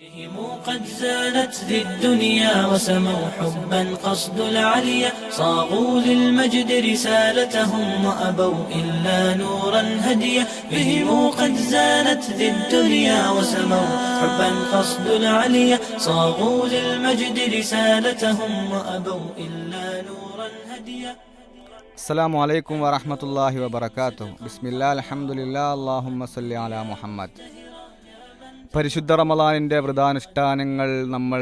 بهم قد زانت ذي الدنيا وسموا حبا قصد العليا صاغوا للمجد رسالتهم وأبوا إلا نورا هديا بهم قد زانت ذي الدنيا وسموا حبا قصد العليا صاغوا للمجد رسالتهم وأبوا إلا نورا هديا. അസ്സലാമു അലൈക്കും വറഹ്മത്തുള്ളാഹി വബറകാതുഹു. ബിസ്മില്ലാഹിൽ അൽഹംദുലില്ലാഹി അല്ലാഹുമ്മ സ്വല്ലി അലാ മുഹമ്മദ്. പരിശുദ്ധ റമളാനിൻ്റെ വ്രതാനുഷ്ഠാനങ്ങൾ നമ്മൾ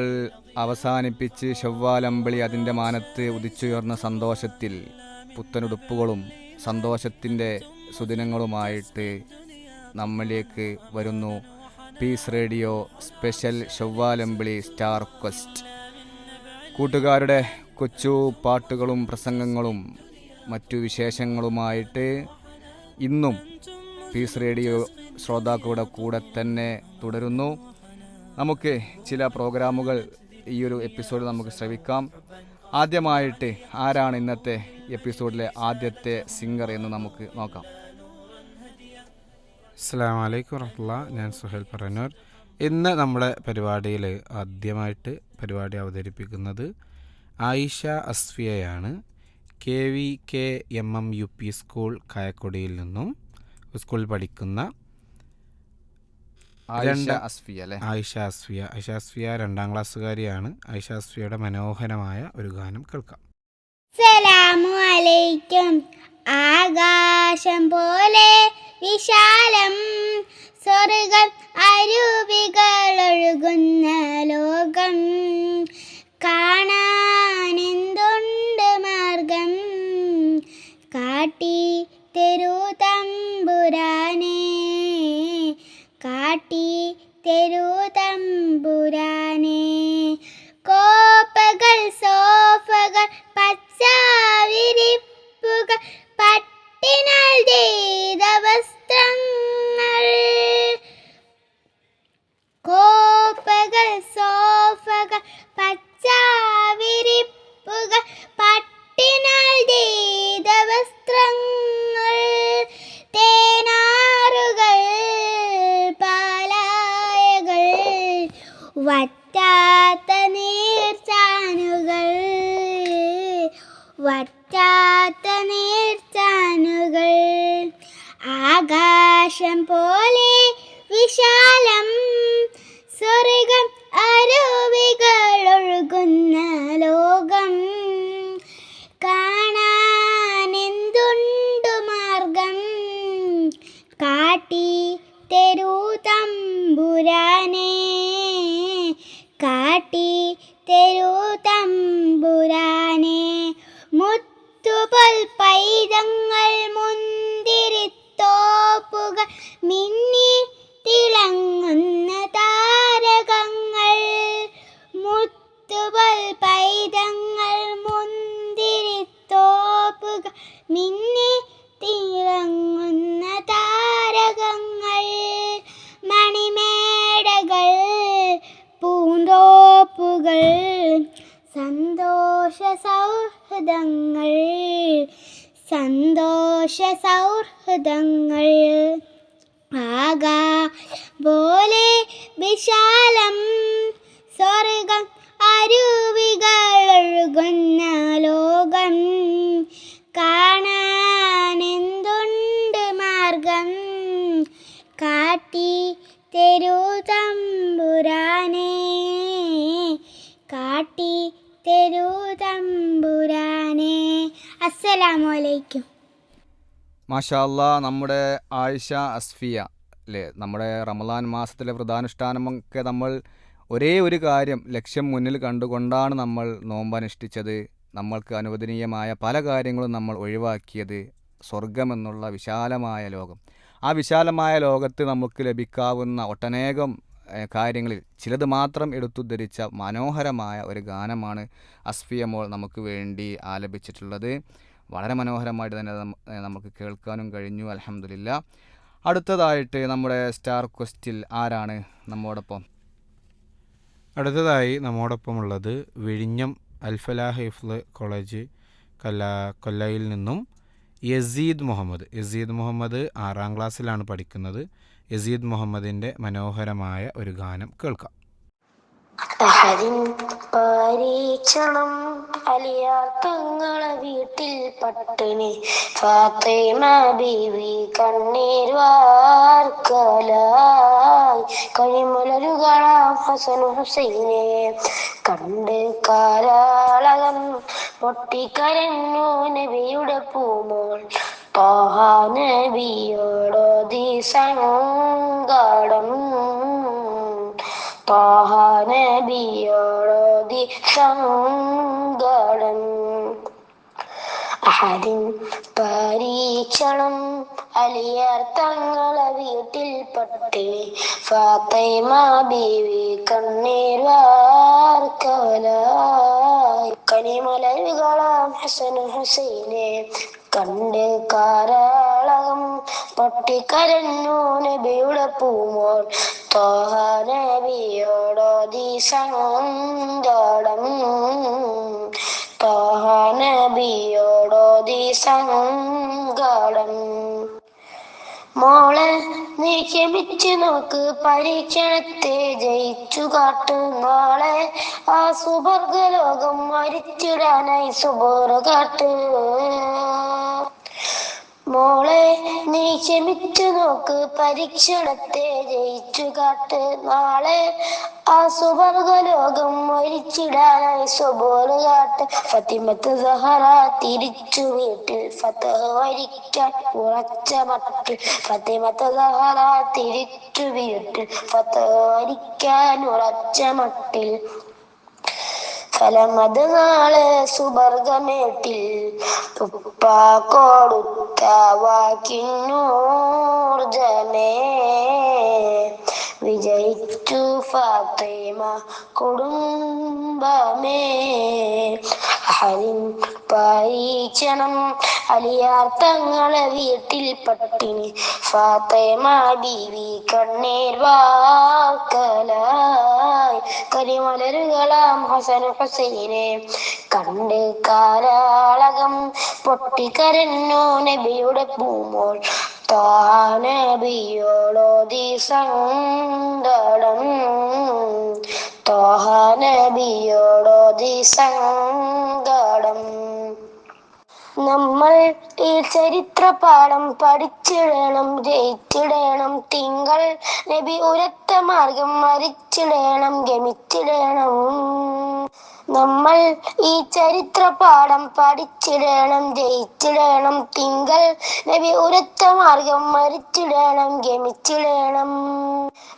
അവസാനിപ്പിച്ച് ശവ്വാൽ അമ്പിളി അതിൻ്റെ മാനത്ത് ഉദിച്ചുയർന്ന സന്തോഷത്തിൽ പുത്തനുടുപ്പുകളും സന്തോഷത്തിൻ്റെ സുദിനങ്ങളുമായിട്ട് നമ്മളിലേക്ക് വരുന്നു പീസ് റേഡിയോ സ്പെഷ്യൽ ശവ്വാൽ അമ്പിളി സ്റ്റാർ ക്വസ്റ്റ്. കൂട്ടുകാരുടെ കൊച്ചു പാട്ടുകളും പ്രസംഗങ്ങളും മറ്റു വിശേഷങ്ങളുമായിട്ട് ഇന്നും പീസ് റേഡിയോ ശ്രോതാക്കളുടെ കൂടെ തന്നെ തുടരുന്നു. നമുക്ക് ചില പ്രോഗ്രാമുകൾ ഈ ഒരു എപ്പിസോഡിൽ നമുക്ക് ശ്രവിക്കാം. ആദ്യമായിട്ട് ആരാണ് ഇന്നത്തെ എപ്പിസോഡിലെ ആദ്യത്തെ സിംഗർ എന്ന് നമുക്ക് നോക്കാം. അസ്സലാമു അലൈക്കും വറഹ്മത്തുള്ളാഹി. ഞാൻ സുഹൈൽ പറന്നൂർ. ഇന്ന് നമ്മുടെ പരിപാടിയിൽ ആദ്യമായിട്ട് പരിപാടി അവതരിപ്പിക്കുന്നത് ആയിഷ അസ്ഫിയയാണ്. KVKMM സ്കൂൾ കായക്കൊടിയിൽ നിന്നും സ്കൂളിൽ പഠിക്കുന്ന ആയിഷ അസ്ഫിയ 2ാം ക്ലാസ്സുകാരിയാണ്. ആയിഷ അസ്ഫിയയുടെ മനോഹരമായ ഒരു ഗാനം കേൾക്കാം. സലാമു അലൈക്കും. ആകാശം പോലെ വിശാലം സ്വർഗം അരുവികളൊഴുകുന്ന ലോകം കാണാനെന്തുണ്ട് മാർഗം കാട്ടി തെരു തമ്പുരാനെ കാട്ടി തെരു തമ്പുരാനെ. കോപ്പകൾ സോഫകൾ പച്ചാവിരിപ്പുകൾ പട്ടിനാൽ ചെയ്ത വസ്ത്രങ്ങൾ കോപ്പകൾ സോഫകൾ പച്ചാവിരിപ്പുകൾ പട്ടിനാൽ ചെയ്ത വസ്ത്രങ്ങൾ തേനാറുകൾ പാലായകൾ വറ്റാത്ത നീർച്ചാനുകൾ വറ്റാത്ത നീർച്ചാനുകൾ ആകാശം പോലെ വിശാലം സ്വർഗം അരുവികളൊഴുകുന്ന ലോകം കാണാനെന്തുണ്ടു മാർഗം കാട്ടി തെരു തമ്പുരാനെ കാട്ടി തെരു തമ്പുരാനെ. മുത്തുപോൽ പൈതങ്ങൾ മുന്തിരിത്തോപ്പുകൾ മിന്നി തിളങ്ങുന്ന താരകങ്ങൾ മുത്തുപോൽ പൈതങ്ങൾ മുന്തിരിത്തോപ്പുകൾ മിന്നി തിളങ്ങുന്ന താരകങ്ങൾ മണിമേടകൾ പൂന്തോപ്പുകൾ സന്തോഷ സൗഹൃദങ്ങൾ സന്തോഷ സൗഹൃദങ്ങൾ ആകാ പോലെ വിശാലം സ്വർഗം അരുവികളൊഴുകുന്ന ലോകം കാണാനെന്തുണ്ട് മാർഗം കാട്ടി തെരു തമ്പുരാനെ കാട്ടി തെരു തമ്പുരാനെ. അസ്സലാമു അലൈക്കും. മാഷാ അല്ലാ. നമ്മുടെ ആയിഷ അസ്ഫിയ അല്ലേ, നമ്മുടെ റമളാൻ മാസത്തിലെ വ്രതാനുഷ്ഠാനമൊക്കെ നമ്മൾ ഒരേ ഒരു കാര്യം ലക്ഷ്യം മുന്നിൽ കണ്ടുകൊണ്ടാണ് നമ്മൾ നോമ്പനുഷ്ഠിച്ചത്. നമ്മൾക്ക് അനുവദനീയമായ പല കാര്യങ്ങളും നമ്മൾ ഒഴിവാക്കിയത് സ്വർഗമെന്നുള്ള വിശാലമായ ലോകം. ആ വിശാലമായ ലോകത്ത് നമുക്ക് ലഭിക്കാവുന്ന ഒട്ടനേകം കാര്യങ്ങളിൽ ചിലത് മാത്രം എടുത്തുദ്ധരിച്ച മനോഹരമായ ഒരു ഗാനമാണ് അസ്ഫിയ മോൾ നമുക്ക് വേണ്ടി ആലപിച്ചിട്ടുള്ളത്. വളരെ മനോഹരമായിട്ട് തന്നെ നമുക്ക് കേൾക്കാനും കഴിഞ്ഞു. അൽഹംദുലില്ലാ. അടുത്തതായിട്ട് നമ്മുടെ സ്റ്റാർ ക്വസ്റ്റിൽ ആരാണ് നമ്മോടൊപ്പം? അടുത്തതായി നമ്മോടൊപ്പമുള്ളത് വിഴിഞ്ഞം അൽഫലാഹ് ഹിഫ്ള് കോളേജ് കൊല്ലയിൽ നിന്നും യസീദ് മുഹമ്മദ് 6ാം ക്ലാസ്സിലാണ് പഠിക്കുന്നത്. യസീദ് മുഹമ്മദിൻ്റെ മനോഹരമായ ഒരു ഗാനം കേൾക്കാം. അഹദിൻ പരീക്ഷണം അലിയാർ തങ്ങളെ വീട്ടിൽ പട്ടിണി ഫാത്തിമ ബീവി കണ്ണീർ വാർക്കലായി കഴിമുലരുകളാം ഹസൻ ഹുസൈനെ കണ്ട് കാരാളകം പൊട്ടിക്കരഞ്ഞു നബിയുടെ പൂമോൾ ത്വാഹ നബിയോടോതി സങ്കടം ത്വാഹ നബിയോടോതി സങ്കടം അഹദിൻ പരീക്ഷണം അലിയാർ തങ്ങളെ വീട്ടിൽ പട്ടിണി ഫാത്തിമ ബീവി കണ്ണീർ വാർക്കലായി കനിമലരുകളാം ഹസൻ ഹുസൈനെ കണ്ട് കാരാളകം പൊട്ടിക്കരഞ്ഞു നബിയുടെ പൂമോൾ ത്വാഹ നബിയോടോതി സങ്കടം ത്വാഹ നബിയോടോതി സങ്കടം മോളെ നീ ക്ഷമിച്ചു നോക്ക് പരീക്ഷണത്തെ ജയിച്ചു കാട്ടു നാളെ ആ സുവർഗലോകം മരിച്ചിടാനായി സുബോറ കാട്ട് മോളെ നീ ക്ഷമിച്ചു നോക്ക് പരീക്ഷണത്തെ ജയിച്ചു കാട്ട് നാളെ ആ സുവർഗലോകം മരിച്ചിടാനായി സുബോറ് കാട്ട് ഫത്തിമത്ത് സഹറ തിരിച്ചു വീട്ടിൽ ഫതഹ് വരിക്കാൻ ഉറച്ച മട്ടിൽ ഫത്തിമത്ത് സഹറ തിരിച്ചു വീട്ടിൽ ഫതഹ് വരിക്കാൻ ഉറച്ച മട്ടിൽ ഫലമത് നാളെ സുബർഗമേട്ടിൽ ഉപ്പ കൊടുത്ത വാക്കിനൂർജമേ വിജയിച്ചു ഫാത്തിമ കുടുംബമേ അഹദിൻ പരീക്ഷണം അലിയാർ തങ്ങളെ വീട്ടിൽ പട്ടിണി ഫാത്തിമ ബീവി കണ്ണീർ വാർക്കലായി കരിമലരുകളാം ഹസൻ ഹുസൈനെ കണ്ട് കാരാളകം പൊട്ടിക്കരഞ്ഞു നബിയുടെ പൂമോൾ ത്വാഹ നബിയോടോതി സങ്കടം ത്വാഹ നബിയോടോതി സങ്കടം നമ്മൾ ഈ ചരിത്രപാഠം പഠിച്ചിടണം ജയിച്ചിടണം തിങ്കൾ നബി ഉരത്ത മാർഗം മരിച്ചിടണം ഗമിച്ചിടണം നമ്മൾ ഈ ചരിത്രപാഠം പഠിച്ചിടണം ജയിച്ചിടണം തിങ്കൾ നബി ഉരത്ത മാർഗം മരിച്ചിടണം ഗമിച്ചിടണം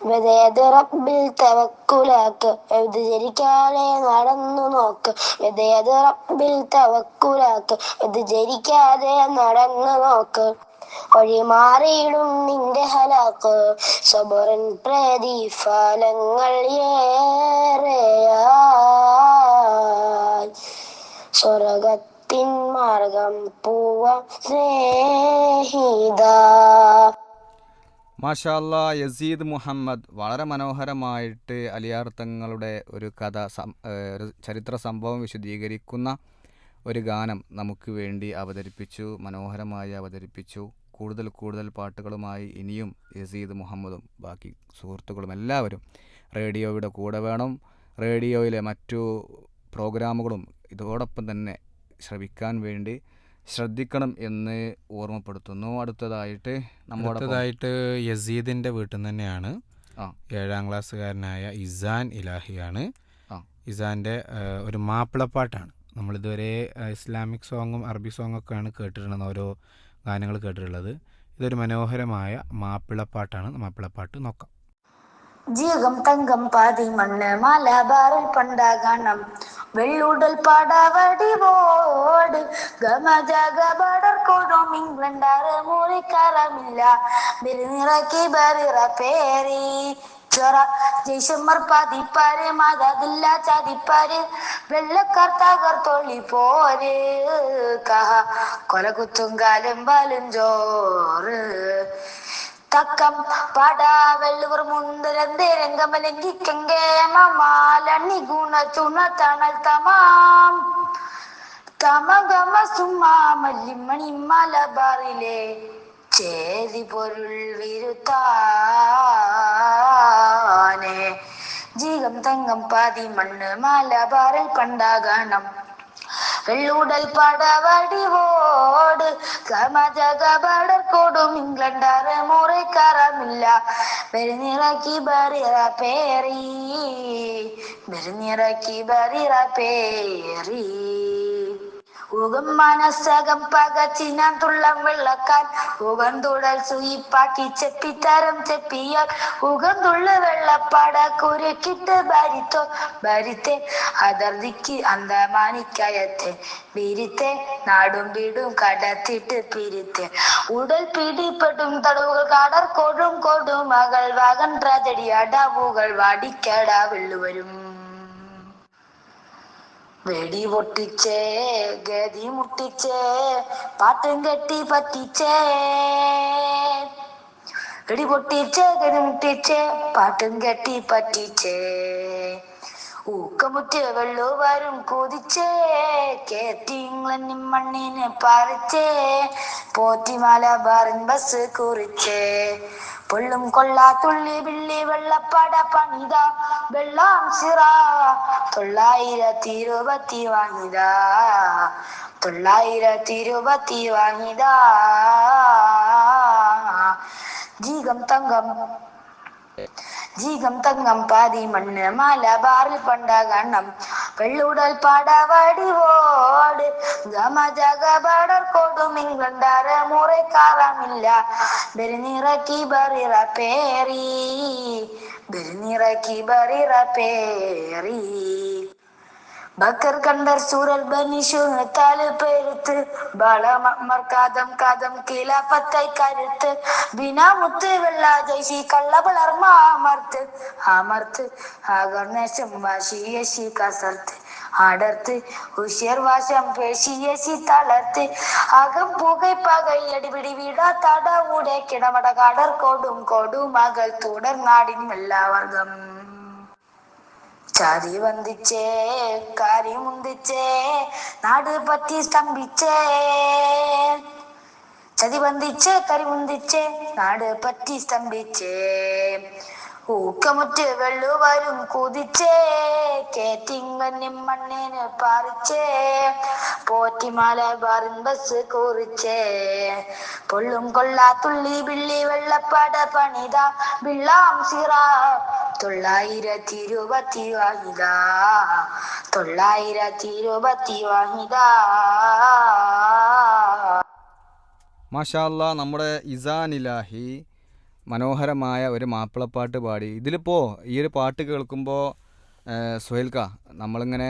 വിധേയത് റബ്ബിൽ തവക്കുലാക്ക് വ്യതിചരിക്കാതെ നടന്നു നോക്ക് വിധേയത് റബ്ബിൽ തവക്കുലാക്ക് വ്യതിചരിക്കാതെ നടന്നു നോക്ക് വഴിമാറിയിടും നിന്റെ ഹലാക്ക് സബറിൻ പ്രതിഫലങ്ങൾ ഏറെയായി സ്വർഗത്തിൻ മാർഗം പൂവ സ്നേഹിത. മാഷാ അല്ലാ, യസീദ് മുഹമ്മദ് വളരെ മനോഹരമായിട്ട് അലിയാർ തങ്ങളുടെ ഒരു കഥ ഒരു ചരിത്ര സംഭവം വിശദീകരിക്കുന്ന ഒരു ഗാനം നമുക്ക് വേണ്ടി അവതരിപ്പിച്ചു, മനോഹരമായി അവതരിപ്പിച്ചു. കൂടുതൽ കൂടുതൽ പാട്ടുകളുമായി ഇനിയും യസീദ് മുഹമ്മദും ബാക്കി സുഹൃത്തുക്കളും എല്ലാവരും റേഡിയോയുടെ കൂടെ വേണം. റേഡിയോയിലെ മറ്റു പ്രോഗ്രാമുകളും ഇതോടൊപ്പം തന്നെ ശ്രവിക്കാൻ വേണ്ടി ശ്രദ്ധിക്കണം എന്ന് ഓർമ്മപ്പെടുത്തുന്നു. അടുത്തതായിട്ട് യസീദിൻ്റെ വീട്ടിൽ നിന്ന് തന്നെയാണ് 7ാം ക്ലാസ്സുകാരനായ ഇസാൻ ഇലാഹിയാണ്. ഇസാൻ്റെ ഒരു മാപ്പിളപ്പാട്ടാണ്. നമ്മളിതുവരെ ഇസ്ലാമിക് സോങ്ങും അറബി സോങ്ങൊക്കെയാണ് കേട്ടിട്ടുള്ളത്, ഓരോ ഗാനങ്ങൾ കേട്ടിട്ടുള്ളത്. ഇതൊരു മനോഹരമായ മാപ്പിളപ്പാട്ടാണ്. മാപ്പിളപ്പാട്ട് നോക്കാം. ജീകം തങ്കം പാതി മണ്ണ് മലബാറിൽ പണ്ടാകണം വെള്ളൂടൽ പടവടിവോട് ഗമജഗബടർ കൊടും ഇംഗ്ലണ്ടാറ് മൂറിക്കറമില്ല ബിരിനിറക്കി ബറിറ പേരി ചൊറ ജയ്സമ്മർ പതിപ്പാര് മതതില്ല ചതിപ്പാര് വെള്ളക്കാർ തകർത്തൊള്ളി പോര് കഹ കൊലകുത്തും കാലും ബാലും ജോറ് തക്കം പട വെള്ളുവർ മുന്തരന്തേ രംഗമലങ്കിക്കങ്കേമമാലണി ഗുണ ചുണ തണൽ തമാം തമഗമ സുമാ മല്ലിമണി മലബാറിലെ ചേരി പൊരുൾ വിരുത്താനെ ജീകം തങ്കം പാതി മണ്ണ് മലബാറിൽ പണ്ടാകണം വെള്ളൂടൽ പടവടിവോട് സമജകടർക്കോടും ഇംഗ്ലണ്ടാറ് മുറിക്കറമില്ല ബെരുന്നിറക്കി ബറിറ പേറി ബെരുന്നിറക്കി ബറിറ പേറി ഉകം മനസ്സകം പകച്ചിനാൻ തുള്ളം വെള്ളക്കാൻ ഉകം തുടൽ സുയിപ്പാക്കി ചെപ്പിത്തരം ചെപ്പിയാൽ ഉകം തുള്ളു വെള്ളപ്പാട കുരക്കിട്ട് ഭരിത്തോ ഭരിത്തെ അതിർത്തിക്ക് അന്തമാനിക്കയത്തെ വിരിത്തെ നാടും വീടും കടത്തിട്ട് പിരിത്തെ ഉടൽ പിടിപ്പെടും തടവുകൾ കടർക്കോടും കൊടുമകൾ വകൻ ട്രാജഡി അടവുകൾ വാടിക്കട വെള്ളുവരും വെടി പൊട്ടിച്ചേ ഗതി മുട്ടിച്ചേ പാട്ടും കെട്ടി പറ്റിച്ചേ വെടി പൊട്ടിച്ചേ ഗതി മുട്ടിച്ചേ പാട്ടും കെട്ടി പറ്റിച്ചേ ഊക്കമുറ്റ് വെള്ളുവരും കൊതിച്ചേ കേറ്റി ഇംഗ്ലണ്ടിൻ മണ്ണിന് പറിച്ചേ പോറ്റി മലബാറിൻ ബസ് കുറിച്ചേ പൊള്ളും കൊള്ളാ തുള്ളി വിള്ളി വെള്ളപ്പട പണിത വെള്ളം സിറ 920 വാങ്ങിതാ 920 വാങ്ങിതാ ജീകം തങ്കം പാതി മണ്ണ് മലബാറിൽ പണ്ടാകണം വെള്ളുടൽ പടവടിവോട് ഗമജകടർക്കോടും ഇംഗ്ലണ്ടാറ് മുറിക്കാറമില്ല ബെരുന്നിറക്കി ബറിറ പേറി ബെരുന്നിറക്കി ബറിറ പേറി ബക്കർ കണ്ടർ സൂറൽ ബനിഷു താല് പെരുത്ത് ബാളമർ കാതം കിലാപത്തായി കരുത്ത് ബിനാമുത്ത് വെള്ള ജയ്സി കള്ളപളർമാമർത്ത് ആകർണേശം വാശിയേശി കസർത്ത് അടർത്ത് ഉഷിയർ വാശം പേശിയേശി തളർത്ത് അകം പുകை പകை അടിപിടി വിടാ തടവുടെ കിടമട കടർക്കോടും കൊടുമകൾ തുടർനാടിൻ എല്ലാവർഗം ചാതി വന്ദിച്ചേ കാരി മുന്തിച്ചേ നാട് പറ്റി സ്തംഭിച്ചേ ചതി വന്ദിച്ചേ കരി മുന്തിച്ചേ നാട് പറ്റി സ്തംഭിച്ചേ ഊക്കമുറ്റ് വെള്ളുവരും കുതിച്ചേ കേറ്റിങ്ങന്നിൻ മണ്ണിന് പാറിച്ചേ പോറ്റി മലബാറിൻ ബസ് കുറിച്ചേ പൊള്ളും കൊള്ളാ തുള്ളി വിള്ളി വെള്ളപ്പട പണിത വെള്ളം സിറ 920 വാഹിദാ 920 വാഹിദാ. മാഷാ അല്ലാ, നമ്മുടെ ഇസാൻ ഇലാഹി മനോഹരമായ ഒരു മാപ്പിളപ്പാട്ട് പാടി. ഇതിലിപ്പോൾ ഈ ഒരു പാട്ട് കേൾക്കുമ്പോൾ സുഹൈൽക്ക നമ്മളിങ്ങനെ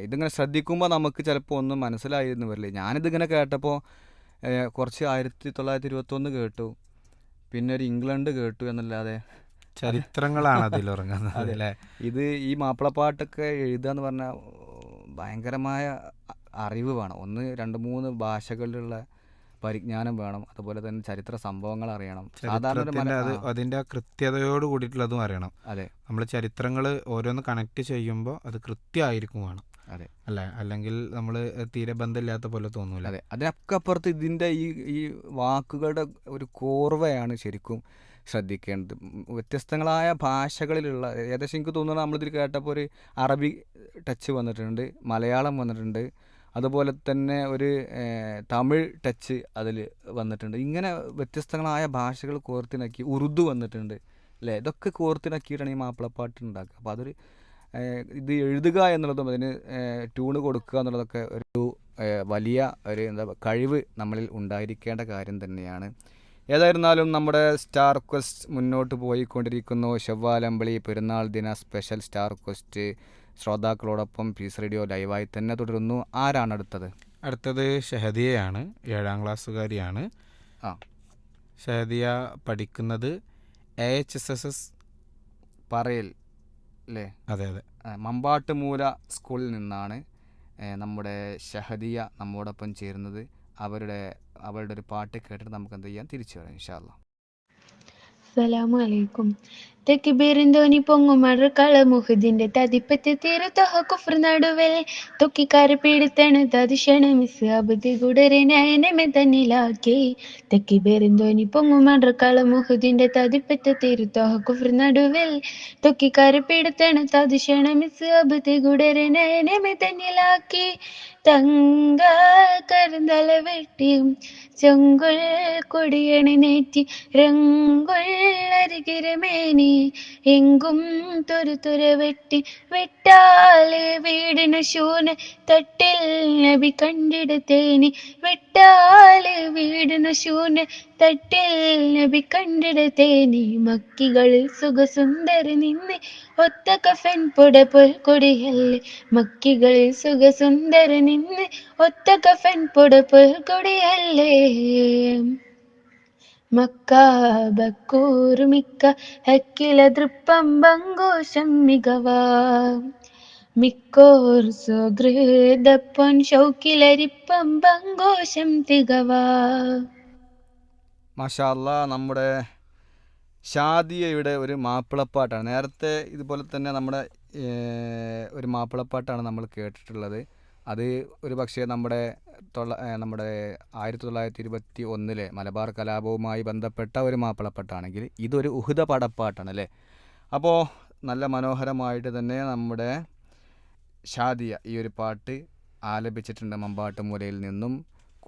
ഇതിങ്ങനെ ശ്രദ്ധിക്കുമ്പോൾ നമുക്ക് ചിലപ്പോൾ ഒന്നും മനസ്സിലായിരുന്നു വരില്ല. ഞാനിതിങ്ങനെ കേട്ടപ്പോൾ കുറച്ച് 1921 കേട്ടു, പിന്നെ ഒരു ഇംഗ്ലണ്ട് കേട്ടു എന്നല്ലാതെ ചരിത്രങ്ങളാണ് അതിലുറങ്ങുന്നത് അല്ലേ. ഇത് ഈ മാപ്പിളപ്പാട്ടൊക്കെ എഴുതുക എന്ന് പറഞ്ഞാൽ ഭയങ്കരമായ അറിവ് വേണം. 1-2-3 ഭാഷകളിലുള്ള പരിജ്ഞാനം വേണം. അതുപോലെ തന്നെ ചരിത്ര സംഭവങ്ങൾ അറിയണം. അതിന്റെ കൃത്യതയോട് കൂടിയിട്ടുള്ളതും അറിയണം. അതെ, നമ്മൾ ചരിത്രങ്ങൾ ഓരോന്ന് കണക്ട് ചെയ്യുമ്പോൾ അത് കൃത്യമായിരിക്കും വേണം. അതെ അല്ലേ, അല്ലെങ്കിൽ നമ്മൾ തീരെ ബന്ധമില്ലാത്ത പോലെ തോന്നൂല. അതെ, അതിനൊക്കെ അപ്പുറത്ത് ഇതിൻ്റെ ഈ വാക്കുകളുടെ ഒരു കോർവയാണ് ശരിക്കും ശ്രദ്ധിക്കേണ്ടത്. വ്യത്യസ്തങ്ങളായ ഭാഷകളിലുള്ള ഏകദേശം എനിക്ക് തോന്നുന്നത് നമ്മളിതിൽ കേട്ടപ്പോൾ ഒരു അറബി ടച്ച് വന്നിട്ടുണ്ട്, മലയാളം വന്നിട്ടുണ്ട്, അതുപോലെ തന്നെ ഒരു തമിഴ് ടച്ച് അതിൽ വന്നിട്ടുണ്ട്. ഇങ്ങനെ വ്യത്യസ്തങ്ങളായ ഭാഷകൾ കോർത്തിണക്കി ഉറുദു വന്നിട്ടുണ്ട് അല്ലേ. ഇതൊക്കെ കോർത്തിണക്കിയിട്ടാണ് ഈ മാപ്പിളപ്പാട്ട് ഉണ്ടാക്കുക. അപ്പോൾ അതൊരു ഇത് എഴുതുക എന്നുള്ളതും അതിന് ട്യൂണ് കൊടുക്കുക എന്നുള്ളതൊക്കെ ഒരു വലിയ ഒരു കഴിവ് നമ്മളിൽ ഉണ്ടായിരിക്കേണ്ട കാര്യം തന്നെയാണ്. ഏതായിരുന്നാലും നമ്മുടെ സ്റ്റാർ ക്വസ്റ്റ് മുന്നോട്ട് പോയിക്കൊണ്ടിരിക്കുന്നു. ശവ്വാലമ്പളി പെരുന്നാൾ ദിന സ്പെഷ്യൽ സ്റ്റാർ ക്വസ്റ്റ് ശ്രോതാക്കളോടൊപ്പം പീസ് റേഡിയോ ലൈവായി തന്നെ തുടരുന്നു. ആരാണ് അടുത്തത്? അടുത്തത് ഷഹദിയയാണ്, 7ാം ക്ലാസ്സുകാരിയാണ്. ഷഹദിയ പഠിക്കുന്നത് AHSS പറയൽ അല്ലേ? അതെ അതെ, മമ്പാട്ടുമൂല സ്കൂളിൽ നിന്നാണ് നമ്മുടെ ഷഹദിയ നമ്മോടൊപ്പം ചേരുന്നത്. അവളുടെ ഒരു പാട്ട് കേട്ടിട്ട് നമുക്ക് എന്ത് ചെയ്യാം, തിരിച്ചു വരാം ഇൻഷാ അല്ലാ. അസ്സലാമു അലൈക്കും. തെക്കിബീറിന്തോനി പൊങ്ങുമഴ കളമുഹദിന്റെ തതിപ്പത്ത് തീരത്തൊഹ കുഫ്ർ നടുവൽ തൊക്കിക്കാര് പീഡിത്തണ് തതിഷണ മിസ് അബുദി ഗുഡരെ നയനമെ തന്നിലാക്കി തെക്കിബീറിന്തോനി പൊങ്ങുമഴ കളമുഹദിന്റെ തതിപ്പത്ത് തീരത്തൊഹ കുഫ്ർ നടുവൽ തൊക്കിക്കാര് പീഡിത്തണ് തതിഷണ മിസ് അബുദി ഗുഡരെ നയനമെ തന്നിലാക്കി തങ്ക കരുന്തല വെട്ടിയും ചെങ്കുൾ കൊടിയണി നേറ്റി രംഗുള്ളരികിരമേനി എങ്കും തുര വെട്ടി വിട്ടാല് വീടിന് ശൂന് തട്ടിൽ നബി കണ്ടിടത്തേനി വിട്ടാല് വീടിന് ശൂന് തട്ടിൽ നബി കണ്ടിടത്തേനി മക്കികളിൽ സുഖസുന്ദരി നിന്ന് ഒത്ത കഫൻ പുട പുൽക്കൊടിയല്ലേ മക്കികളിൽ സുഖസുന്ദരി നിന്ന് ഒത്ത കഫൻ പുട പുൽക്കൊടിയല്ലേ മക്ക ബക്കൂർമിക്ക ഹക്കില ദൃപ്പം ബങ്കോശം മികവ മിക്കോർ സുഹൃദപ്പൊൻ ഷൗക്കിലരിപ്പം ബങ്കോശം തികവ. മാഷാ അല്ലാ, നമ്മുടെ ഷാദിയയുടെ ഒരു മാപ്പിളപ്പാട്ടാണ്. നേരത്തെ ഇതുപോലെ തന്നെ നമ്മുടെ ഒരു മാപ്പിളപ്പാട്ടാണ് നമ്മൾ കേട്ടിട്ടുള്ളത്. അത് ഒരു പക്ഷേ നമ്മുടെ 1921 മലബാർ കലാപവുമായി ബന്ധപ്പെട്ട ഒരു മാപ്പിളപ്പാട്ടാണെങ്കിൽ ഇതൊരു ഉഹുദ പടപ്പാട്ടാണ് അല്ലേ. അപ്പോൾ നല്ല മനോഹരമായിട്ട് തന്നെ നമ്മുടെ ഷാദിയ ഈ ഒരു പാട്ട് ആലപിച്ചിട്ടുണ്ട് മമ്പാട്ടുമൂലയിൽ നിന്നും.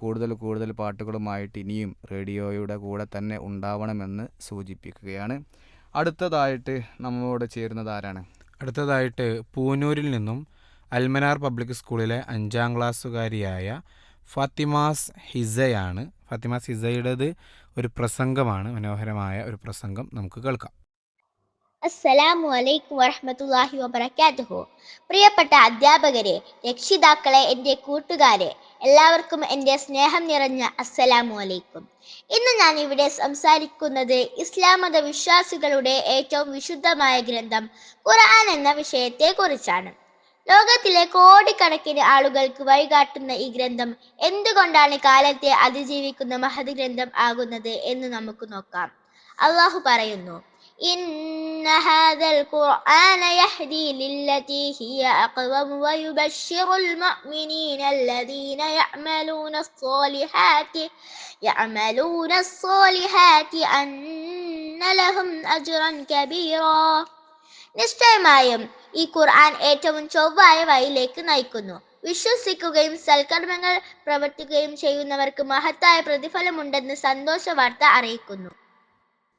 കൂടുതൽ പാട്ടുകളുമായിട്ട് ഇനിയും റേഡിയോയുടെ കൂടെ തന്നെ ഉണ്ടാവണമെന്ന് സൂചിപ്പിക്കുകയാണ്. അടുത്തതായിട്ട് നമ്മോട് ചേരുന്നത് ആരാണ്? അടുത്തതായിട്ട് പൂനൂരിൽ നിന്നും അൽമനാർ പബ്ലിക് സ്കൂളിലെ 5ാം ക്ലാസ്സുകാരിയായ ഫാത്തിമാസ് ഹിസയാണ്. ഫാത്തിമാസ് ഹിസയുടേത് ഒരു പ്രസംഗമാണ്, മനോഹരമായ ഒരു പ്രസംഗം നമുക്ക് കേൾക്കാം. അസ്സലാമു അലൈക്കും വറഹ്മത്തുള്ളാഹി വബറകാതുഹു. പ്രിയപ്പെട്ട അധ്യാപകരെ, രക്ഷിതാക്കളെ, എൻ്റെ കൂട്ടുകാരെ, എല്ലാവർക്കും എൻ്റെ സ്നേഹം നിറഞ്ഞ അസ്സലാമു അലൈക്കും. ഇന്ന് ഞാൻ ഇവിടെ സംസാരിക്കുന്നത് ഇസ്ലാം മത വിശ്വാസികളുടെ ഏറ്റവും വിശുദ്ധമായ ഗ്രന്ഥം ഖുർആൻ എന്ന വിഷയത്തെ കുറിച്ചാണ്. ലോകത്തിലെ കോടിക്കണക്കിന് ആളുകൾക്ക് വഴികാട്ടുന്ന ഈ ഗ്രന്ഥം എന്തുകൊണ്ടാണ് കാലത്തെ അതിജീവിക്കുന്ന മഹത് ഗ്രന്ഥം ആകുന്നത് എന്ന് നമുക്ക് നോക്കാം. അള്ളാഹു പറയുന്നു, ഇന്ന ഹാദൽ ഖുർആന യഹ്ദി ലില്ലതി ഹിയ അഖ്വം വയുബശ്ശിറുൽ മുഅ്മിനീന അല്ലദീന യഅമലൂന സ്സാലിഹാത്തി അന്ന ലഹും അജ്റൻ കബീറാ. നിശ്ചയമായും ഈ ഖുർആൻ ഏറ്റവും ചൊവ്വായ വഴിയിലേക്ക് നയിക്കുന്നു. വിശ്വസിക്കുകയും സൽക്കർമ്മങ്ങൾ പ്രവർത്തിക്കുകയും ചെയ്യുന്നവർക്ക് മഹത്തായ പ്രതിഫലമുണ്ടെന്ന് സന്തോഷ വാർത്ത അറിയിക്കുന്നു.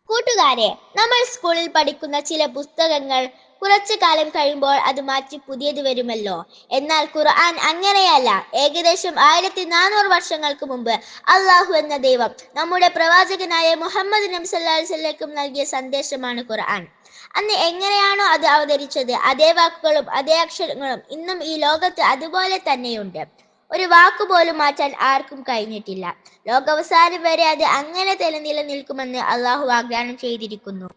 കൂട്ടുകാരെ, നമ്മൾ സ്കൂളിൽ പഠിക്കുന്ന ചില പുസ്തകങ്ങൾ കുറച്ചു കാലം കഴിയുമ്പോൾ അത് മാറ്റി പുതിയത് വരുമല്ലോ. എന്നാൽ ഖുർആൻ അങ്ങനെയല്ല. ഏകദേശം 1400 വർഷങ്ങൾക്ക് മുമ്പ് അള്ളാഹു എന്ന ദൈവം നമ്മുടെ പ്രവാചകനായ മുഹമ്മദ് നബി സല്ലല്ലാഹു അലൈഹി വസല്ലം നൽകിയ സന്ദേശമാണ് ഖുർആൻ. അന്ന് എങ്ങനെയാണോ അത് അവതരിച്ചത്, അതേ വാക്കുകളും അതേ അക്ഷരങ്ങളും ഇന്നും ഈ ലോകത്ത് അതുപോലെ തന്നെയുണ്ട്. ഒരു വാക്കുപോലും മാറ്റാൻ ആർക്കും കഴിഞ്ഞിട്ടില്ല. ലോകാവസാനം വരെ അത് അങ്ങനെ തന്നെ നിലനിൽക്കുമെന്ന് അള്ളാഹു വാഗ്ദാനം ചെയ്തിരിക്കുന്നു.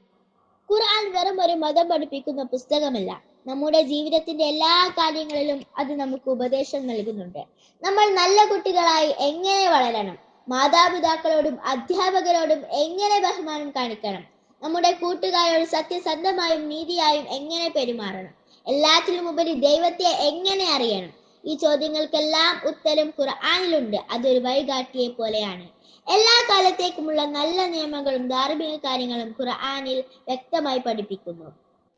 ഖുർആൻ വെറും ഒരു മതം പഠിപ്പിക്കുന്ന പുസ്തകമല്ല. നമ്മുടെ ജീവിതത്തിന്റെ എല്ലാ കാര്യങ്ങളിലും അത് നമുക്ക് ഉപദേശം നൽകുന്നുണ്ട്. നമ്മൾ നല്ല കുട്ടികളായി എങ്ങനെ വളരണം, മാതാപിതാക്കളോടും അധ്യാപകരോടും എങ്ങനെ ബഹുമാനം കാണിക്കണം, നമ്മുടെ കൂട്ടുകാരോട് സത്യസന്ധമായും നീതിയായും എങ്ങനെ പെരുമാറണം, എല്ലാത്തിലും ഉപരി ദൈവത്തെ എങ്ങനെ അറിയണം, ഈ ചോദ്യങ്ങൾക്കെല്ലാം ഉത്തരം ഖുർആനിലുണ്ട്. അതൊരു വഴികാട്ടിയെ പോലെയാണ്. എല്ലാ കാലത്തേക്കുമുള്ള നല്ല നിയമങ്ങളും ധാർമ്മിക കാര്യങ്ങളും ഖുർആനിൽ വ്യക്തമായി പഠിപ്പിക്കുന്നു.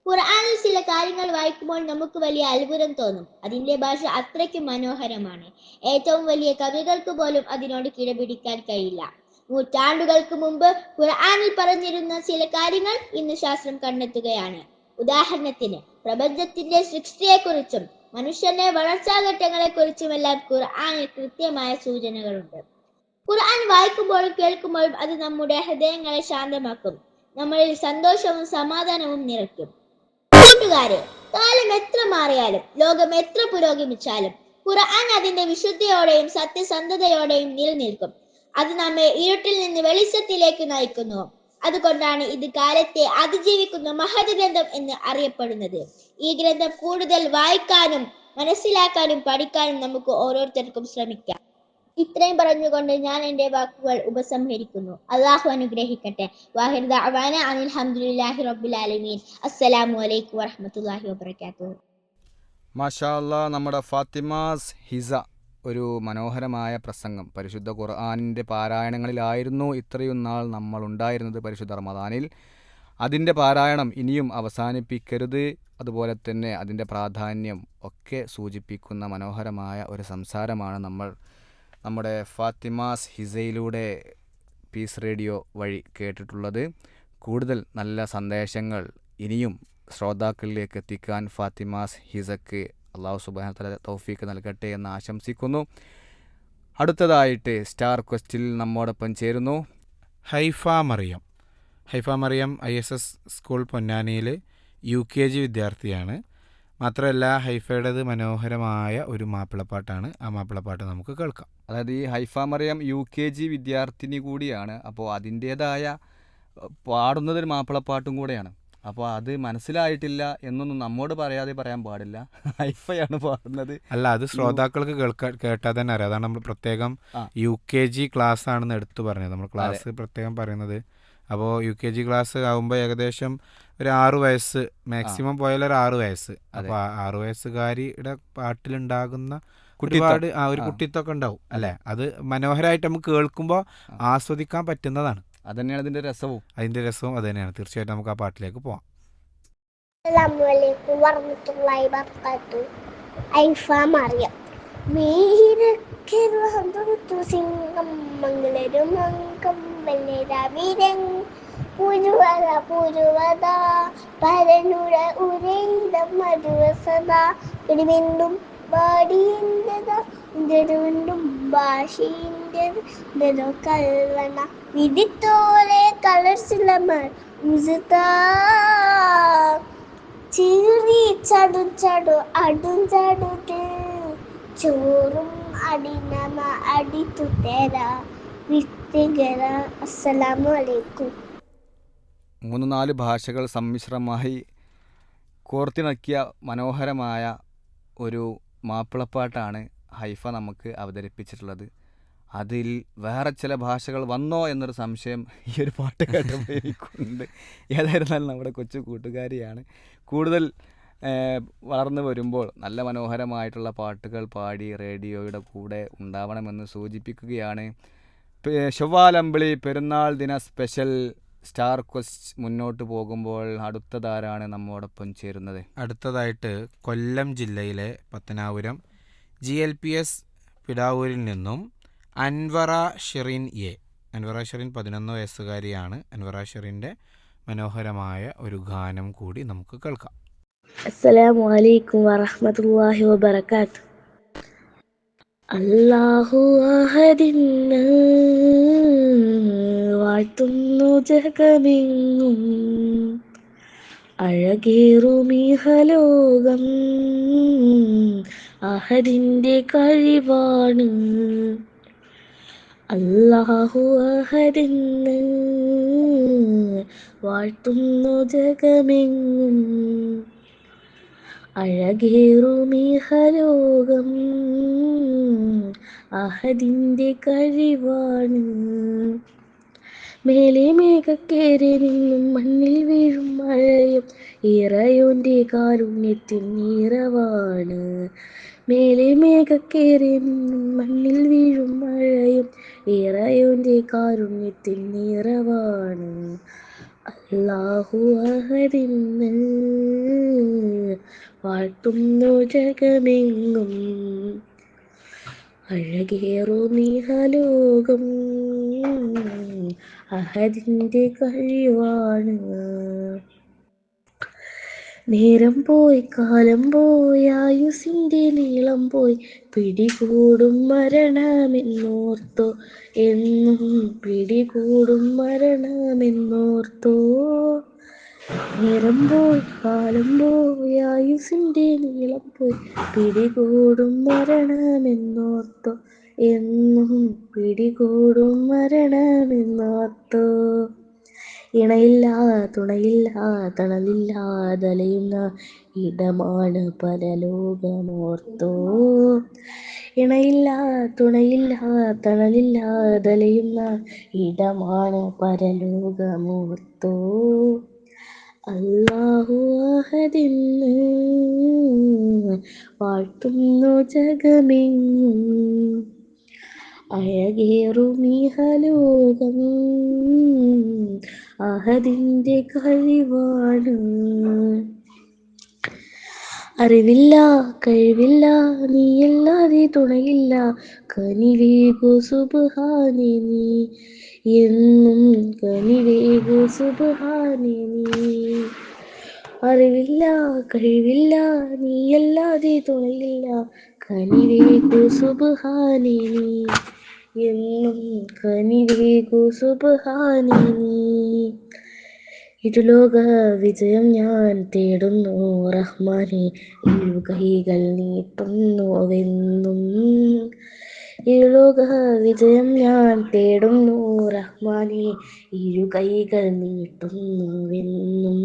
ഖുർആനിൽ ചില കാര്യങ്ങൾ വായിക്കുമ്പോൾ നമുക്ക് വലിയ അത്ഭുതം തോന്നും. അതിന്റെ ഭാഷ അത്രയ്ക്കും മനോഹരമാണ്. ഏറ്റവും വലിയ കവികൾക്ക് പോലും അതിനോട് കിടപിടിക്കാൻ കഴിയില്ല. നൂറ്റാണ്ടുകൾക്ക് മുമ്പ് ഖുർആനിൽ പറഞ്ഞിരുന്ന ചില കാര്യങ്ങൾ ഇന്ന് ശാസ്ത്രം കണ്ടെത്തുകയാണ്. ഉദാഹരണത്തിന്, പ്രപഞ്ചത്തിന്റെ സൃഷ്ടിയെക്കുറിച്ചും മനുഷ്യന്റെ വളർച്ചാഘട്ടങ്ങളെ കുറിച്ചുമെല്ലാം ഖുർആനിൽ കൃത്യമായ സൂചനകളുണ്ട്. ഖുർആൻ വായിക്കുമ്പോഴും കേൾക്കുമ്പോഴും അത് നമ്മുടെ ഹൃദയങ്ങളെ ശാന്തമാക്കും, നമ്മളിൽ സന്തോഷവും സമാധാനവും നിറയ്ക്കും. കൂട്ടുകാരെ, കാലം എത്ര മാറിയാലും ലോകം എത്ര പുരോഗമിച്ചാലും ഖുർആൻ അതിന്റെ വിശുദ്ധിയോടെയും സത്യസന്ധതയോടെയും നിലനിൽക്കും. അത് നമ്മെ ഇരുട്ടിൽ നിന്ന് വെളിച്ചത്തിലേക്ക് നയിക്കുന്നു. അതുകൊണ്ടാണ് ഇത് കാലത്തെ അതിജീവിക്കുന്ന മഹത് ഗ്രന്ഥം എന്ന് അറിയപ്പെടുന്നത്. ഈ ഗ്രന്ഥം കൂടുതൽ വായിക്കാനും മനസ്സിലാക്കാനും പഠിക്കാനും നമുക്ക് ഓരോരുത്തർക്കും ശ്രമിക്കാം. ഇത്രയും പറഞ്ഞുകൊണ്ട് ഞാൻ എൻ്റെ വാക്കുകൾ ഉപസംഹരിക്കുന്നു. അള്ളാഹു അനുഗ്രഹിക്കട്ടെ. വാഹിർ ദഅവാന അനിൽ ഹംദുലില്ലാഹി റബ്ബിൽ ആലമീൻ. അസ്സലാമു അലൈക്കും വറഹ്മത്തുള്ളാഹി വബറകാതുഹു. മാഷാ അല്ലാ, നമ്മുടെ ഫാത്തിമാസ് ഹിസ ഒരു മനോഹരമായ പ്രസംഗം. പരിശുദ്ധ ഖുർആനിൻ്റെ പാരായണങ്ങളിലായിരുന്നു ഇത്രയും നാൾ നമ്മൾ ഉണ്ടായിരുന്നത് പരിശുദ്ധ റമദാനിൽ. അതിൻ്റെ പാരായണം ഇനിയും അവസാനിപ്പിക്കരുത്. അതുപോലെ തന്നെ അതിൻ്റെ പ്രാധാന്യം ഒക്കെ സൂചിപ്പിക്കുന്ന മനോഹരമായ ഒരു സംസാരമാണ് നമ്മൾ നമ്മുടെ ഫാത്തിമാസ് ഹിസയിലൂടെ പീസ് റേഡിയോ വഴി കേട്ടിട്ടുള്ളത്. കൂടുതൽ നല്ല സന്ദേശങ്ങൾ ഇനിയും ശ്രോതാക്കളിലേക്ക് എത്തിക്കാൻ ഫാത്തിമാസ് ഹിസക്ക് അള്ളാഹു സുബ്ഹാനഹു വ തആല തൗഫീക്ക് നൽകട്ടെ എന്ന് ആശംസിക്കുന്നു. അടുത്തതായിട്ട് സ്റ്റാർ ക്വസ്റ്റിൽ നമ്മോടൊപ്പം ചേരുന്നു ഹൈഫ മറിയം. ഹൈഫ മറിയം ISS സ്കൂൾ പൊന്നാനിയിൽ UKG വിദ്യാർത്ഥിയാണ്. മാത്രമല്ല ഹൈഫയുടേത് മനോഹരമായ ഒരു മാപ്പിളപ്പാട്ടാണ്. ആ മാപ്പിളപ്പാട്ട് നമുക്ക് കേൾക്കാം. അതായത് ഈ ഹൈഫ മറിയം UKG വിദ്യാർത്ഥിനി കൂടിയാണ്. അപ്പോൾ അതിൻ്റേതായ പാടുന്നതൊരു മാപ്പിളപ്പാട്ടും കൂടെയാണ്. അപ്പോൾ അത് മനസ്സിലായിട്ടില്ല എന്നൊന്നും നമ്മോട് പറയാതെ പറയാൻ പാടില്ല. ഹൈഫയാണ് പാടുന്നത്. അല്ല, അത് ശ്രോതാക്കൾക്ക് കേട്ടാൽ തന്നെ അറിയാം. അതാണ് നമ്മൾ പ്രത്യേകം UKG ക്ലാസ് ആണെന്ന് എടുത്തു പറഞ്ഞത്. നമ്മൾ ക്ലാസ് പ്രത്യേകം പറയുന്നത്. അപ്പോൾ UKG ക്ലാസ് ആകുമ്പോൾ ഏകദേശം ഒരു 6 വയസ്സ് മാക്സിമം പോയാൽ ഒരു 6 വയസ്സ്. അപ്പോൾ 6 വയസ്സുകാരിയുടെ പാട്ടിലുണ്ടാകുന്ന ഒരുപാട് ഒരു കുട്ടിത്തൊക്കെ ഉണ്ടാവും അല്ലേ. അത് മനോഹരമായിട്ട് നമുക്ക് കേൾക്കുമ്പോൾ ആസ്വദിക്കാൻ പറ്റുന്നതാണ്. അതന്നെയാണ് അതിൻ്റെ രസവും. അത് തന്നെയാണ്. തീർച്ചയായിട്ടും നമുക്ക് ആ പാട്ടിലേക്ക് പോവാം. അസ്സലാമു വറഹ്മത്തുള്ളാഹി വബറകാതുഹു. ഹൈഫ മറിയം. വീരക്കിറഹന്തു സിംഹം മംഗളരും അംഗം വല്ലരാവിരൻ പുരുവത പരനുര ഉരൈത മധുവസത ഇടിവിണ്ടും ബാടിൻ്റെതാ ഇതുണ്ടും ഭാഷീൻ്റെത് ഇതോ കൽവണ വിധിത്തോലെ കളർസിലമർ ഉസുതാ ചീറി ചടു അടുഞ്ചടുത്ത് ചോറും അടിനമ അടിത്തു തര വിസ്തികര. അസ്സലാമു അലൈക്കും. 3-4 ഭാഷകൾ സമ്മിശ്രമായി കോർത്തിണക്കിയ മനോഹരമായ ഒരു മാപ്പിളപ്പാട്ടാണ് ഹൈഫ നമുക്ക് അവതരിപ്പിച്ചിട്ടുള്ളത്. അതിൽ വേറെ ചില ഭാഷകൾ വന്നോ എന്നൊരു സംശയം ഈ ഒരു പാട്ട് കേട്ടപ്പോൾ എനിക്കുണ്ട്. ഏതായിരുന്നാലും നമ്മുടെ കൊച്ചു കൂട്ടുകാരിയാണ്. കൂടുതൽ വളർന്നു വരുമ്പോൾ നല്ല മനോഹരമായിട്ടുള്ള പാട്ടുകൾ പാടി റേഡിയോയുടെ കൂടെ ഉണ്ടാവണമെന്ന് സൂചിപ്പിക്കുകയാണ്. ചൊവ്വാലമ്പിളി പെരുന്നാൾ ദിന സ്പെഷ്യൽ സ്റ്റാർ ക്വസ്റ്റ് മുന്നോട്ട് പോകുമ്പോൾ അടുത്തതാരാണ് നമ്മോടൊപ്പം ചേരുന്നത്? അടുത്തതായിട്ട് കൊല്ലം ജില്ലയിലെ പത്തനാപുരം GLPS പിടാവൂരിൽ നിന്നും അൻവറ ഷെറിൻ അൻവറ ഷെറിൻ 11 വയസ്സുകാരിയാണ്. അൻവറ ഷെറിൻ്റെ മനോഹരമായ ഒരു ഗാനം കൂടി നമുക്ക് കേൾക്കാം. അസ്സലാമു അലൈക്കും വറഹ്മത്തുള്ളാഹി വബറകാതുഹു. അല്ലാഹു അഹദിന് വാഴ്ത്തുന്നു ജഗമെങ്ങും അഴകേറുമിഹലോകം അഹദിൻ്റെ കഴിവാണ്. അല്ലാഹു അഹദിന് വാഴ്ത്തുന്നു ജഗമെങ്ങും അഴകേറുമിഹലോകം അഹദിൻ്റെ കഴിവാണ്. മേലെ മേഘക്കേറി നിന്നും മണ്ണിൽ വീഴും മഴയും ഇറയോൻ്റെ കാരുണ്യത്തിൻ നിറവാണ്. മേലെ മേഘക്കേറി നിന്നും മണ്ണിൽ വീഴും മഴയും ഇറയോൻ്റെ കാരുണ്യത്തിൻ നിറവാണ്. അല്ലാഹു അഹദിന് വാഴ്ത്തുന്നു ജഗമെങ്ങും അഴകേറുമിഹലോകം അഹദിൻ്റെ കഴിവാണ്. നേരം പോയി കാലം പോയി ആയുസിൻ്റെ നീളം പോയി പിടികൂടും മരണമെന്നോർത്തോ എന്നും പിടികൂടും മരണമെന്നോർത്തോ. നേരം പോയി കാലം പോയി ആയുസിൻ്റെ നീളം പോയി പിടികൂടും മരണമെന്നോർത്തോ എന്നും പിടികൂടും മരണമെന്നോർത്തോ. ഇണയില്ല തുണയില്ല തണലില്ലാതലയുന്ന ഇടമാണ് പരലോകമോർത്തോ. ഇണയില്ല തുണയില്ല തണലില്ലാതലയുന്ന ഇടമാണ് പരലോകമോർത്തോ. അല്ലാഹു അഹദെന്ന് വാഴ്ത്തുന്നു ജഗമെങ്ങും അഴകേറുമിഹലോകം അഹദിന്റെ കഴിവാണ്. അറിവില്ല കഴിവില്ല നീയല്ലാതെ തുണയില്ല കനിവേകു സുബ്ഹാനേ നീ എന്നും കനിവേകു സുബ്ഹാനേ നീ. അറിവില്ല കഴിവില്ല നീയല്ലാതെ തുണയില്ല കനിവേകു സുബ്ഹാനേ നീ എന്നും കനിവേകു സുബ്ഹാനേ നീ. ഇരുലോക വിജയം ഞാൻ തേടുന്നു റഹ്മാനെ ഇരുകൈകൾ നീട്ടുന്നുവെന്നും. ഇരുലോക വിജയം ഞാൻ തേടുന്നു റഹ്മാനെ ഇരുകൈകൾ നീട്ടുന്നുവെന്നും.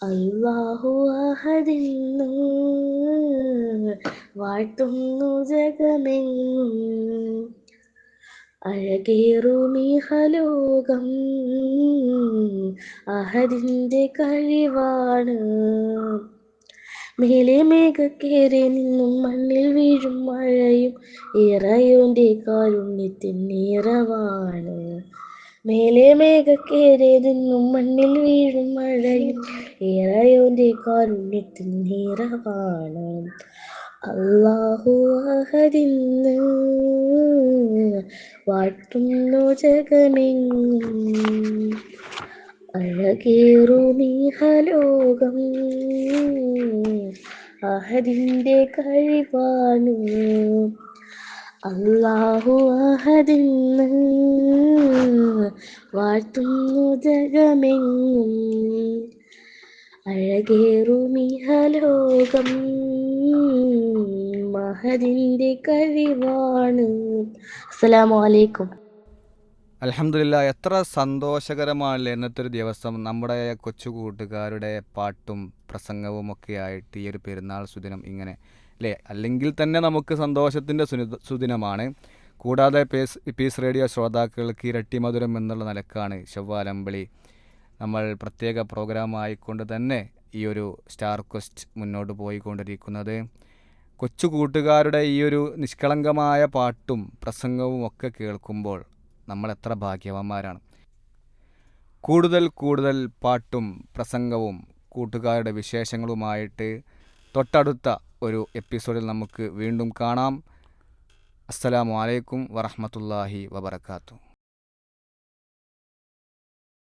അല്ലാഹു അഹദെന്ന് വാഴ്ത്തുന്നു ജഗമെങ്ങും അഴകേറുമിഹലോകം അഹദിന്റെ കഴിവാണ്. മേലെ മേഘക്കേറെ നിന്നും മണ്ണിൽ വീഴും മഴയും ഇറയോന്റെ കാരുണ്യത്തിൻ നിറവാണ്. മേലെ മേഘക്കേറെ നിന്നും മണ്ണിൽ വീഴും മഴയും ഇറയോന്റെ കാരുണ്യത്തിൻ നിറവാണ്. അല്ലാഹു അഹദെന്ന് വാഴ്ത്തുന്നു ജഗമെങ്ങും അഴകേറുമിഹലോകം അഹദിന്റെ കഴിവാണ്. അല്ലാഹു അഹദെന്ന് വാഴ്ത്തുന്നു ജഗമെങ്ങും അഴകേറുമിഹലോകം അഹദിന്റെ കഴിവാണ്. അസ്സലാമു അലൈക്കും. അൽഹംദുലില്ലാ, എത്ര സന്തോഷകരമാണല്ലേ ഇന്നത്തെ ഒരു ദിവസം. നമ്മുടെ കൊച്ചു കൂട്ടുകാരുടെ പാട്ടും പ്രസംഗവും ഒക്കെ ആയിട്ട് ഈ ഒരു പെരുന്നാൾ സുദിനം ഇങ്ങനെ അല്ലേ. അല്ലെങ്കിൽ തന്നെ നമുക്ക് സന്തോഷത്തിൻ്റെ സുദിനമാണ്. കൂടാതെ പീസ് റേഡിയോ ശ്രോതാക്കൾക്ക് ഇരട്ടി മധുരം എന്നുള്ള നിലക്കാണ് ശവ്വാലമ്പളി നമ്മൾ പ്രത്യേക പ്രോഗ്രാമായിക്കൊണ്ട് തന്നെ ഈ ഒരു സ്റ്റാർ ക്വസ്റ്റ് മുന്നോട്ട് പോയിക്കൊണ്ടിരിക്കുന്നത്. കൊച്ചു കൂട്ടുകാരുടെ ഈ ഒരു നിഷ്കളങ്കമായ പാട്ടും പ്രസംഗവും ഒക്കെ കേൾക്കുമ്പോൾ നമ്മൾ എത്ര ഭാഗ്യവാന്മാരാണ്. കൂടുതൽ പാട്ടും പ്രസംഗവും കൂട്ടുകാരുടെ വിശേഷങ്ങളുമായിട്ട് തൊട്ടടുത്ത ഒരു എപ്പിസോഡിൽ നമുക്ക് വീണ്ടും കാണാം. അസ്സലാമു അലൈക്കും വറഹ്മത്തുള്ളാഹി വബറകാതുഹു.